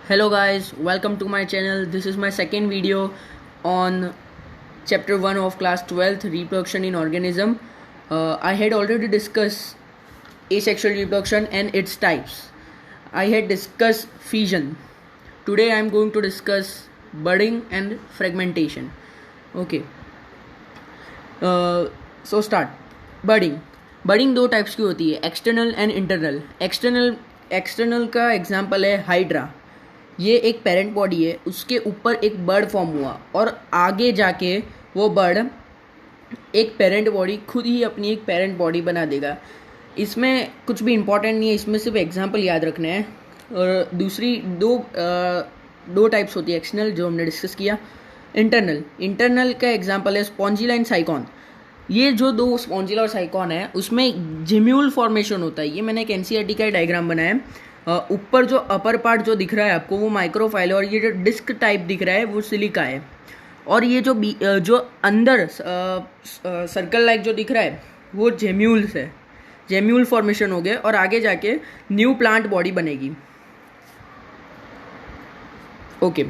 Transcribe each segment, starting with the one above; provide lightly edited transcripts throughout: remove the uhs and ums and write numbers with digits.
Hello guys, welcome to my channel. This is my second video on chapter 1 of class 12th, reproduction in organism. I had already discussed asexual reproduction and its types. I had discussed fission. Today I am going to discuss budding and fragmentation. Okay. So start. Budding दो types की होती है, external and internal. External का example है hydra. ये एक parent body है, उसके ऊपर एक बर्ड फॉर्म हुआ और आगे जाके वो बर्ड एक पेरेंट बॉडी खुद ही अपनी एक पेरेंट बॉडी बना देगा. इसमें कुछ भी इम्पोर्टेंट नहीं है, इसमें सिर्फ एग्जांपल याद रखने हैं. और दूसरी दो टाइप्स होती है एक्सटर्नल, जो हमने डिस्कस किया. इंटरनल का एग्जांपल है स्पॉन्जिला एंड साइकॉन. ये जो दो स्पॉन्जिला और साइकॉन है उसमें जेम्यूल फॉर्मेशन होता है. ये मैंने एक एनसीईआरटी का डायग्राम बनाया है. ऊपर जो अपर पार्ट जो दिख रहा है आपको वो माइक्रोफाइल है, और ये जो डिस्क टाइप दिख रहा है वो सिलिका है. और ये जो अंदर सर्कल लाइक जो दिख रहा है वो जेम्यूल्स है. जेम्यूल फॉर्मेशन हो गया और आगे जाके न्यू प्लांट बॉडी बनेगी. ओके,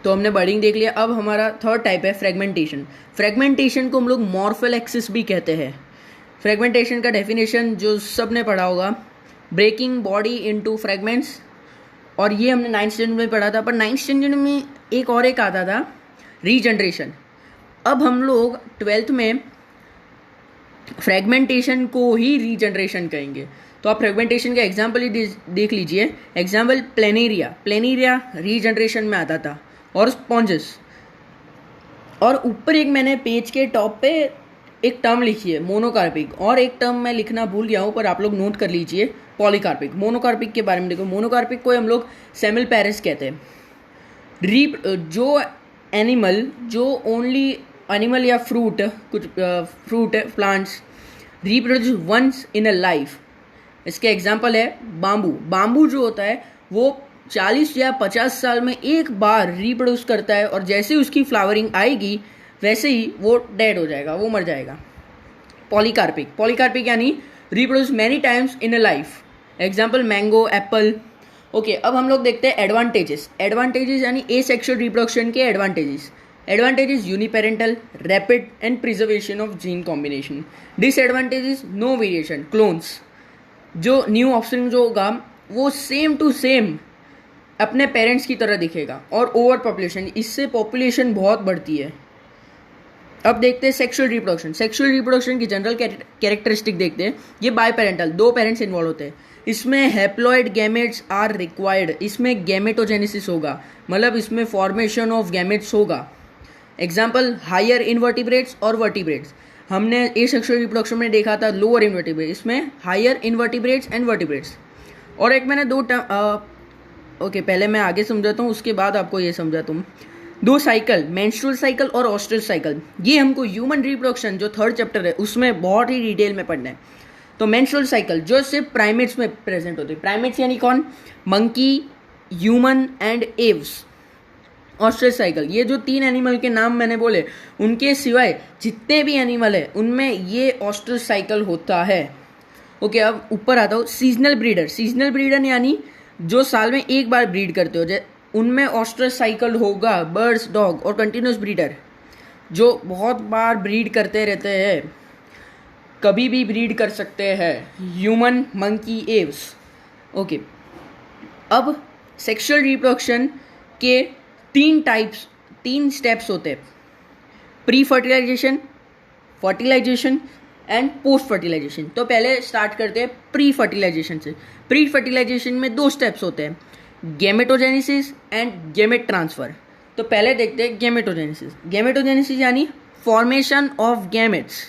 तो हमने बडिंग देख लिया. अब हमारा थर्ड टाइप है फ्रेगमेंटेशन. फ्रेगमेंटेशन को हम लोग मॉर्फोलेक्सिस भी कहते हैं. फ्रेगमेंटेशन का डेफिनेशन जो सब ने पढ़ा होगा, ब्रेकिंग बॉडी इनटू फ्रेगमेंट्स. और ये हमने 9th स्टैंडर्ड में पढ़ा था. पर 9th स्टैंडर्ड में एक आता था, रीजनरेशन. अब हम लोग 12th में फ्रेगमेंटेशन को ही रीजनरेशन कहेंगे. तो आप फ्रेगमेंटेशन का एग्जाम्पल ही देख लीजिए. एग्जाम्पल प्लेनेरिया रीजनरेशन में आता था, और स्पॉन्जेस. और ऊपर एक मैंने पेज के टॉप पे एक टर्म लिखी है, मोनोकार्पिक. और एक टर्म मैं लिखना भूल गया हूँ, पर आप लोग नोट कर लीजिए, पॉलीकार्पिक. मोनोकार्पिक के बारे में देखो. मोनोकार्पिक को हम लोग सेमिलपैरस कहते हैं. जो एनिमल जो ओनली एनिमल या fruit plants reproduce once in a life. इसके एग्जाम्पल है बाम्बू जो होता है वो 40 या 50 साल में एक बार रिप्रोड्यूस करता है, और जैसे ही उसकी फ्लावरिंग आएगी वैसे ही वो डेड हो जाएगा, वो मर जाएगा. पॉलीकार्पिक यानी reproduce many times in a life. Example mango, apple. Okay, अब हम लोग देखते हैं एडवांटेजेस यानी एसेक्सुअल रिप्रोडक्शन के advantages uniparental, rapid and preservation of gene combination. Disadvantages no variation, clones. जो न्यू ऑफस्प्रिंग जो होगा वो सेम टू सेम अपने पेरेंट्स की तरह दिखेगा. और ओवर पॉपुलेशन, इससे पॉपुलेशन बहुत बढ़ती है. अब देखते हैं सेक्सुअल रिप्रोडक्शन की जनरल कैरेक्टरिस्टिक देखते हैं. ये बायपेरेंटल, दो पेरेंट्स इन्वॉल्व होते हैं. इसमें हैप्लॉइड गैमेट्स आर रिक्वायर्ड. इसमें गैमेटोजेनेसिस होगा, मतलब इसमें फॉर्मेशन ऑफ गैमेट्स होगा. एग्जाम्पल हायर इनवर्टिब्रेट्स और वर्टिब्रेट्स. हमने एसेक्सुअल रिप्रोडक्शन में देखा था लोअर इनवर्टिब्रेट, इसमें हायर इनवर्टिब्रेट्स एंड वर्टिब्रेट्स. और एक मैंने ओके, पहले मैं आगे समझाता हूँ, उसके बाद आपको ये समझाता हूँ. दो साइकिल, मेंस्ट्रुअल साइकिल और ऑस्ट्रल साइकिल, ये हमको ह्यूमन रिप्रोडक्शन जो 3rd चैप्टर है उसमें बहुत ही डिटेल में पढ़ना है. तो मेंस्ट्रुअल साइकिल जो सिर्फ प्राइमेट्स में प्रेजेंट होती है. प्राइमेट्स यानी कौन? Monkey, human and apes. Oestrous cycle, ये जो 3 एनिमल के नाम मैंने बोले उनके सिवाय जितने भी एनिमल है उनमें ये ऑस्ट्रल साइकिल होता है. ओके, अब ऊपर आता हूँ. सीजनल ब्रीडर यानी जो साल में एक बार ब्रीड करते हो, उनमें ऑस्ट्रल साइकिल होगा. Birds, dog. और कंटिन्यूस ब्रीडर जो बहुत बार ब्रीड करते रहते हैं, कभी भी ब्रीड कर सकते हैं. Human, monkey, aves. ओके, अब सेक्सुअल रिप्रोडक्शन के 3 स्टेप्स होते हैं. Pre fertilisation, fertilisation and post fertilisation. तो पहले स्टार्ट करते हैं प्री फर्टिलाइजेशन से. प्री फर्टिलाइजेशन में 2 स्टेप्स होते हैं, गैमेटोजेनेसिस एंड गैमेट ट्रांसफर. तो पहले देखते हैं गैमेटोजेनेसिस यानी फॉर्मेशन ऑफ गैमेट्स.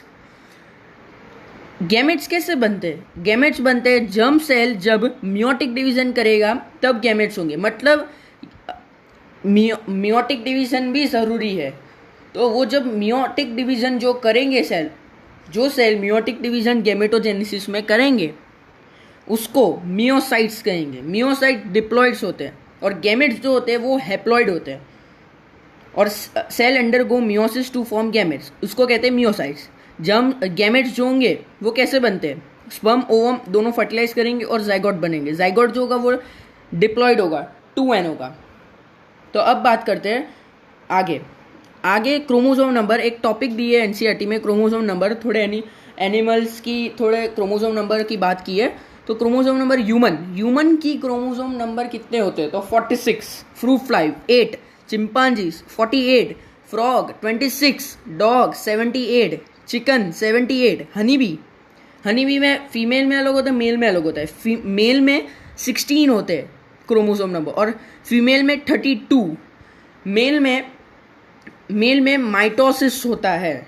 गैमेट्स कैसे बनते हैं? गैमेट्स बनते हैं जर्म सेल जब मियोटिक डिवीजन करेगा तब गैमेट्स होंगे. मतलब मियोटिक डिवीजन भी ज़रूरी है. तो वो जब मियोटिक डिवीजन जो करेंगे जो सेल मियोटिक डिवीजन गैमेटोजेनेसिस में करेंगे उसको मियोसाइट्स कहेंगे. मियोसाइट डिप्लॉइड्स होते हैं, और गैमेट्स जो होते हैं वो हैप्लॉइड होते हैं. और cell undergo meiosis to form gametes, उसको कहते हैं मियोसाइट्स. गैमेट्स जो होंगे वो कैसे बनते हैं? स्पर्म, ओवम दोनों फर्टिलाइज करेंगे और जाइगोट बनेंगे. जाइगोट जो होगा वो डिप्लॉइड होगा 2n होगा। तो अब बात करते हैं आगे क्रोमोसोम नंबर। एक टॉपिक दी है एनसीईआरटी में क्रोमोसोम नंबर, थोड़े एनिमल्स की थोड़े क्रोमोसोम नंबर की बात की है। तो क्रोमोसोम नंबर ह्यूमन की क्रोमोसोम नंबर कितने होते हैं? तो 46, fruit fly 8, chimpanzees 48, frog 26, dog 78, chicken 78, honey bee में फीमेल में अलग होता है, मेल में अलग होता है। मेल में 16 होते हैं क्रोमोसोम नंबर और फीमेल में 32। मेल में माइटोसिस होता है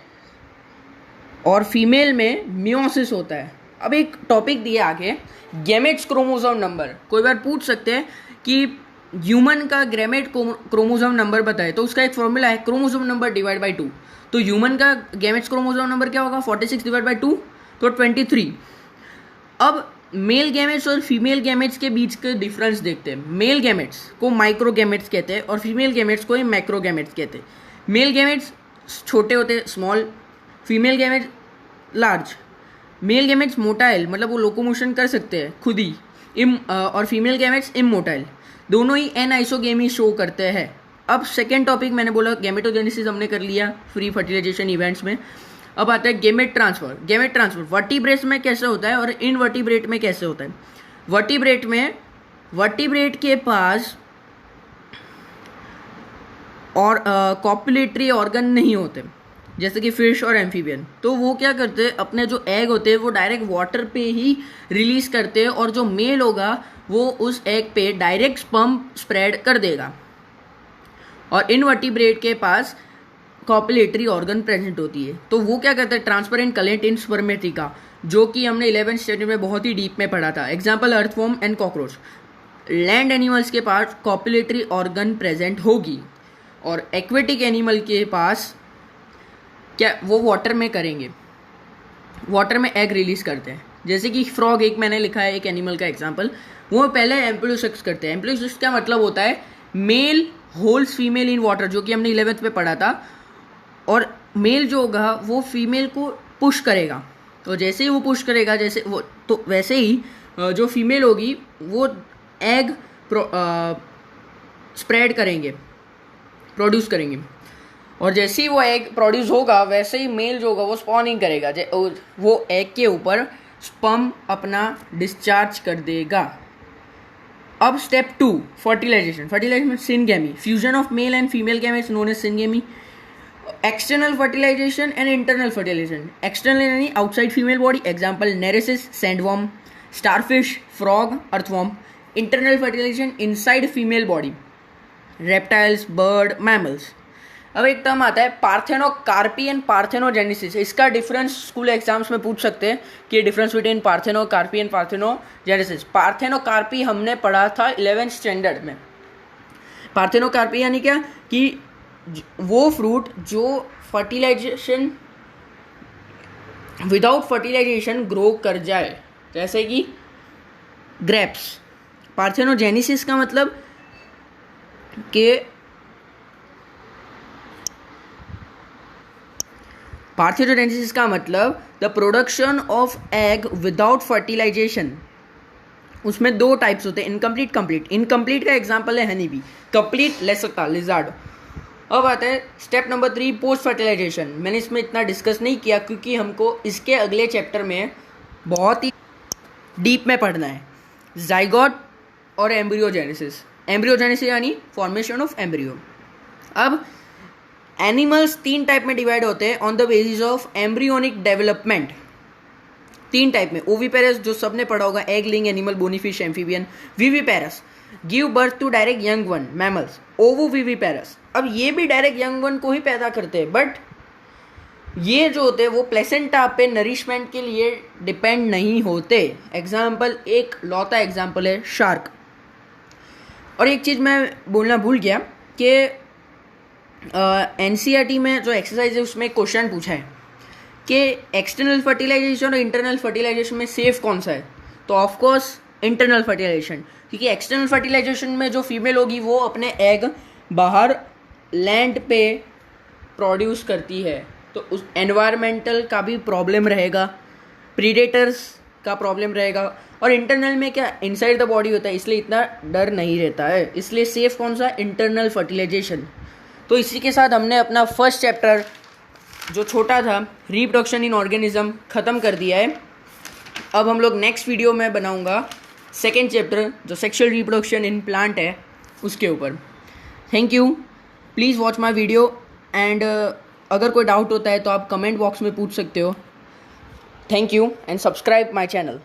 और फीमेल में मियोसिस होता है। अब एक टॉपिक दिया आगे, गैमेट्स क्रोमोसोम नंबर। कोई बार पूछ सकते हैं कि ह्यूमन का गैमेट क्रोमोसोम नंबर बताए, तो उसका एक फॉर्मूला है क्रोमोसोम नंबर डिवाइड बाई 2। तो ह्यूमन का गैमेट्स क्रोमोसोम नंबर क्या होगा? 46 डिवाइड बाई 2 तो 23। अब मेल गैमेट्स और फीमेल गैमेट्स के बीच के डिफरेंस देखते हैं। मेल गैमेट्स को माइक्रो गैमेट्स कहते हैं और फीमेल गैमेट्स को मैक्रो गैमेट्स कहते हैं। मेल गैमेट्स छोटे होते हैं, small, female gametes large. Male gametes motile, मतलब वो लोकोमोशन कर सकते हैं खुद ही, और फीमेल गैमेट्स इमोटाइल, दोनों ही एन आइसोगेमी शो करते हैं। अब सेकेंड टॉपिक मैंने बोला गैमेटोजेनेसिस हमने कर लिया फ्री फर्टिलाइजेशन इवेंट्स में। अब आता है गैमेट ट्रांसफर वर्टिब्रेट्स में कैसे होता है और इनवर्टिब्रेट में कैसे होता है। वर्टिब्रेट के पास और कॉपुलेटरी ऑर्गन नहीं होते, जैसे कि फिश और एम्फीबियन। तो वो क्या करते हैं, अपने जो एग होते हैं वो डायरेक्ट वाटर पे ही रिलीज करते हैं और जो मेल होगा वो उस एग पे डायरेक्ट स्पर्म स्प्रेड कर देगा। और इनवर्टिब्रेट के पास कॉपुलेटरी ऑर्गन प्रेजेंट होती है। तो वो क्या करता है, ट्रांसपेरेंट कलेंट इन स्पर्मेटिका, जो कि हमने 11th स्टैंडर्ड में बहुत ही डीप में पढ़ा था। Example earthworm and cockroach. Land animals के पास कॉपुलेटरी ऑर्गन प्रेजेंट होगी और एक्वेटिक एनिमल के पास क्या, वो वाटर में करेंगे, वाटर में एग रिलीज करते हैं। जैसे कि फ्रॉग, एक मैंने लिखा है एक एनिमल का एग्जाम्पल, वो पहले एम्प्लियोसेक्स करते हैं। एम्प्लियोसेक्स का मतलब होता है male holds female in water, जो कि हमने 11th में पढ़ा था, और मेल जो होगा वो फीमेल को पुश करेगा। तो जैसे ही वो पुश करेगा, जैसे वो, तो वैसे ही जो फीमेल होगी वो एग स्प्रेड करेंगे, प्रोड्यूस करेंगे, और जैसे ही वो एग प्रोड्यूस होगा वैसे ही मेल जो होगा वो स्पॉनिंग करेगा, वो एग के ऊपर स्पर्म अपना डिस्चार्ज कर देगा। अब step 2, fertilisation syngamy, fusion of male and female gametes known as syngamy. External fertilisation and internal fertilisation. External यानी outside female body, example nereis, sandworm, starfish, frog, earthworm. Internal fertilisation inside female body, reptiles, bird, mammals. अब एक term आता है parthenocarpy and parthenogenesis. इसका difference school exams में पूछ सकते हैं कि difference between parthenocarpy and parthenogenesis. Parthenocarpy हमने पढ़ा था 11th स्टैंडर्ड में। पार्थेनोकार्पी यानी क्या, कि वो फ्रूट जो फर्टिलाइजेशन, विदाउट फर्टिलाइजेशन ग्रो कर जाए, जैसे कि ग्रेप्स। पार्थेनोजेनेसिस का मतलब कि पार्थेनोजेनेसिस का मतलब the production of egg without fertilisation. उसमें 2 टाइप्स होते हैं, इनकम्प्लीट, कंप्लीट। इनकम्प्लीट का एग्जांपल है honey bee, complete Lacerta, lizard. अब आता है स्टेप नंबर 3, पोस्ट फर्टिलाइजेशन। मैंने इसमें इतना डिस्कस नहीं किया क्योंकि हमको इसके अगले चैप्टर में बहुत ही डीप में पढ़ना है, जाइगोट और एम्ब्रियोजेनेसिस। एम्ब्रियोजेनेसिस यानी फॉर्मेशन ऑफ एम्ब्रियो। अब एनिमल्स 3 टाइप में डिवाइड होते हैं on the basis of embryonic development. 3 type में, ओविपेरस जो सबने पढ़ा होगा, egg laying animal, bony fish, amphibian. Viviparous give birth to direct young one, mammals. Ovoviviparous, अब ये भी डायरेक्ट यंग वन को ही पैदा करते हैं, बट ये जो होते हैं वो प्लेसेंटा पे नरिशमेंट के लिए डिपेंड नहीं होते। एग्जाम्पल, एक लौता एग्जाम्पल है शार्क। और एक चीज़ मैं बोलना भूल गया कि एनसीईआरटी में जो एक्सरसाइज है उसमें क्वेश्चन पूछा है कि एक्सटर्नल फर्टिलाइजेशन और इंटरनल फर्टिलाइजेशन में सेफ कौन सा है। तो ऑफकोर्स इंटरनल फर्टिलाइजेशन, क्योंकि एक्सटर्नल फर्टिलाइजेशन में जो फीमेल होगी वो अपने एग बाहर लैंड पे प्रोड्यूस करती है, तो उस एनवायरमेंटल का भी प्रॉब्लम रहेगा, प्रीडेटर्स का प्रॉब्लम रहेगा, और इंटरनल में क्या इनसाइड द बॉडी होता है, इसलिए इतना डर नहीं रहता है। इसलिए सेफ कौन सा, इंटरनल फर्टिलाइजेशन। तो इसी के साथ हमने अपना फर्स्ट चैप्टर जो छोटा था रिप्रोडक्शन इन ऑर्गेनिज्म ख़त्म कर दिया है। अब हम लोग नेक्स्ट वीडियो में बनाऊंगा सेकेंड चैप्टर जो सेक्सुअल रिप्रोडक्शन इन प्लांट है उसके ऊपर। Thank you, please watch my video and अगर कोई डाउट होता है तो आप कमेंट बॉक्स में पूछ सकते हो। Thank you and subscribe my channel.